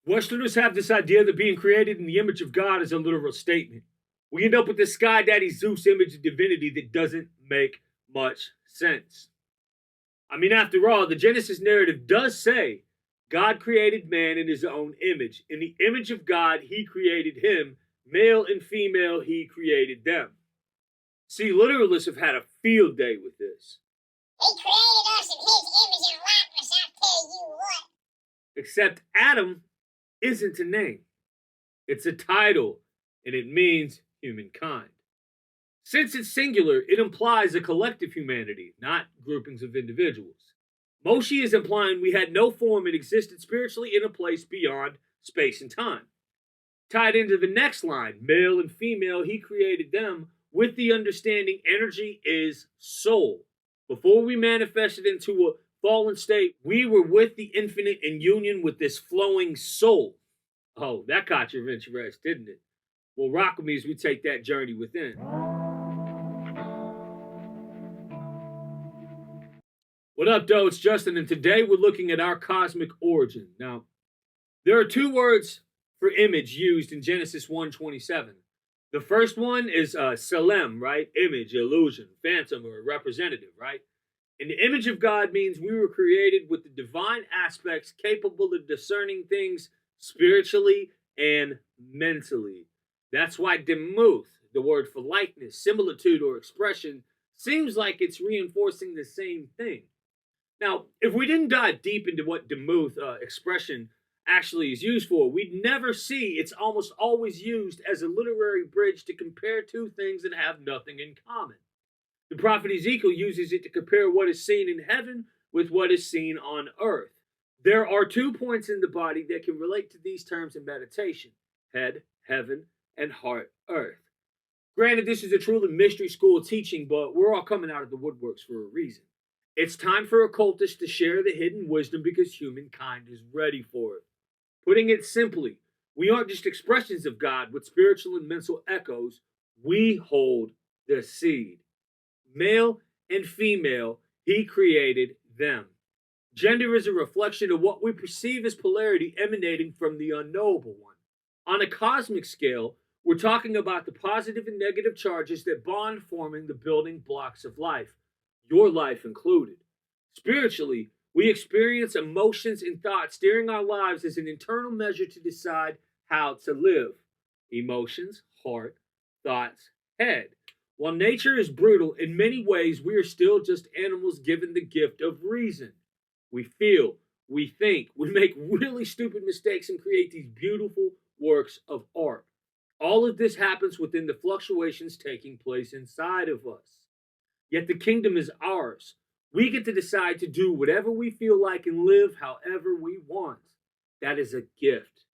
Westerners have this idea that being created in the image of God is a literal statement. We end up with this sky daddy Zeus image of divinity that doesn't make much sense. I mean, after all, the Genesis narrative does say God created man in his own image. In the image of God, he created him. Male and female, he created them. See, literalists have had a field day with this. He created us in his image and likeness, I tell you what. Except Adam isn't a name. It's a title, and it means humankind. Since it's singular, it implies a collective humanity, not groupings of individuals. Moshe is implying we had no form and existed spiritually in a place beyond space and time. Tied into the next line, male and female, he created them with the understanding energy is soul. Before we manifested into a fallen state, we were with the infinite in union with this flowing soul. Oh, that caught your interest, didn't it? Well, rock with me as we take that journey within. What up, though? It's Justin, and today we're looking at our cosmic origin. Now, there are two words for image used in Genesis 1:27. The first one is Selem, right? Image, illusion, phantom, or representative, right? And the image of God means we were created with the divine aspects capable of discerning things spiritually and mentally. That's why demuth, the word for likeness, similitude, or expression, seems like it's reinforcing the same thing. Now, if we didn't dive deep into what demuth expression actually is used for, we'd never see it's almost always used as a literary bridge to compare two things that have nothing in common. The prophet Ezekiel uses it to compare what is seen in heaven with what is seen on earth. There are 2 points in the body that can relate to these terms in meditation: head, heaven, and heart, earth. Granted, this is a truly mystery school teaching, but we're all coming out of the woodworks for a reason. It's time for occultists to share the hidden wisdom because humankind is ready for it. Putting it simply, we aren't just expressions of God with spiritual and mental echoes. We hold the seed. Male and female, he created them. Gender is a reflection of what we perceive as polarity emanating from the unknowable one. On a cosmic scale, we're talking about the positive and negative charges that bond, forming the building blocks of life, your life included. Spiritually, we experience emotions and thoughts steering our lives as an internal measure to decide how to live. Emotions, heart, thoughts, head. While nature is brutal, in many ways we are still just animals given the gift of reason. We feel, we think, we make really stupid mistakes and create these beautiful works of art. All of this happens within the fluctuations taking place inside of us. Yet the kingdom is ours. We get to decide to do whatever we feel like and live however we want. That is a gift.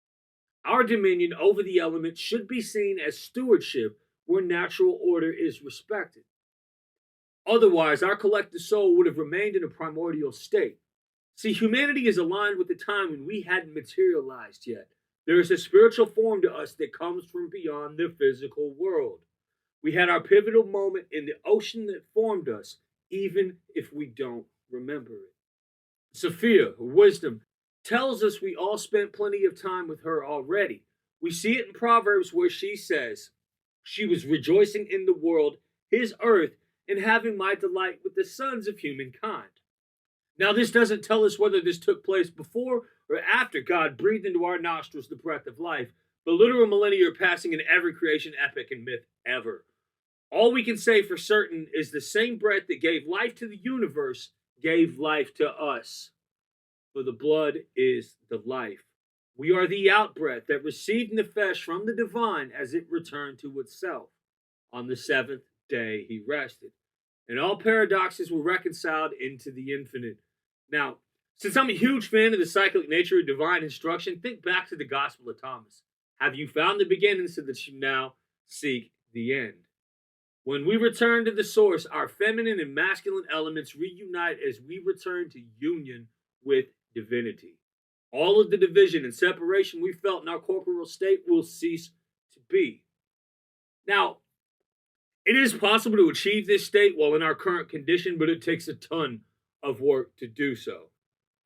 Our dominion over the elements should be seen as stewardship where natural order is respected. Otherwise, our collective soul would have remained in a primordial state. See, humanity is aligned with the time when we hadn't materialized yet. There is a spiritual form to us that comes from beyond the physical world. We had our pivotal moment in the ocean that formed us, even if we don't remember it. Sophia, her wisdom, tells us we all spent plenty of time with her already. We see it in Proverbs where she says, "She was rejoicing in the world, his earth, and having my delight with the sons of humankind." Now, this doesn't tell us whether this took place before or after God breathed into our nostrils the breath of life. The literal millennia are passing in every creation epic and myth ever. All we can say for certain is the same breath that gave life to the universe gave life to us. For the blood is the life. We are the outbreath that received nefesh from the divine as it returned to itself. On the 7th day he rested. And all paradoxes were reconciled into the infinite. Now, since I'm a huge fan of the cyclic nature of divine instruction, think back to the Gospel of Thomas. Have you found the beginning so that you now seek the end? When we return to the source, our feminine and masculine elements reunite as we return to union with divinity. All of the division and separation we felt in our corporeal state will cease to be. Now, it is possible to achieve this state while in our current condition, but it takes a ton of work to do so.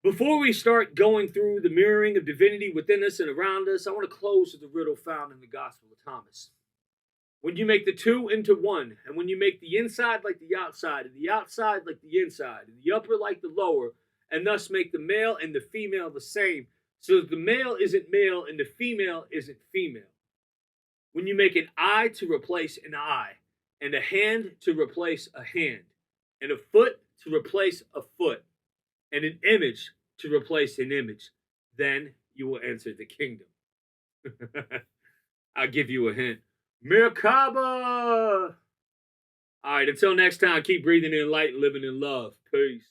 Before we start going through the mirroring of divinity within us and around us, I want to close with the riddle found in the Gospel of Thomas. When you make the two into one, and when you make the inside like the outside, and the outside like the inside, and the upper like the lower, and thus make the male and the female the same, so that the male isn't male and the female isn't female. When you make an eye to replace an eye, and a hand to replace a hand, and a foot to replace a foot, and an image to replace an image, then you will enter the kingdom. I'll give you a hint. Merkaba! All right, until next time, keep breathing in light and living in love. Peace.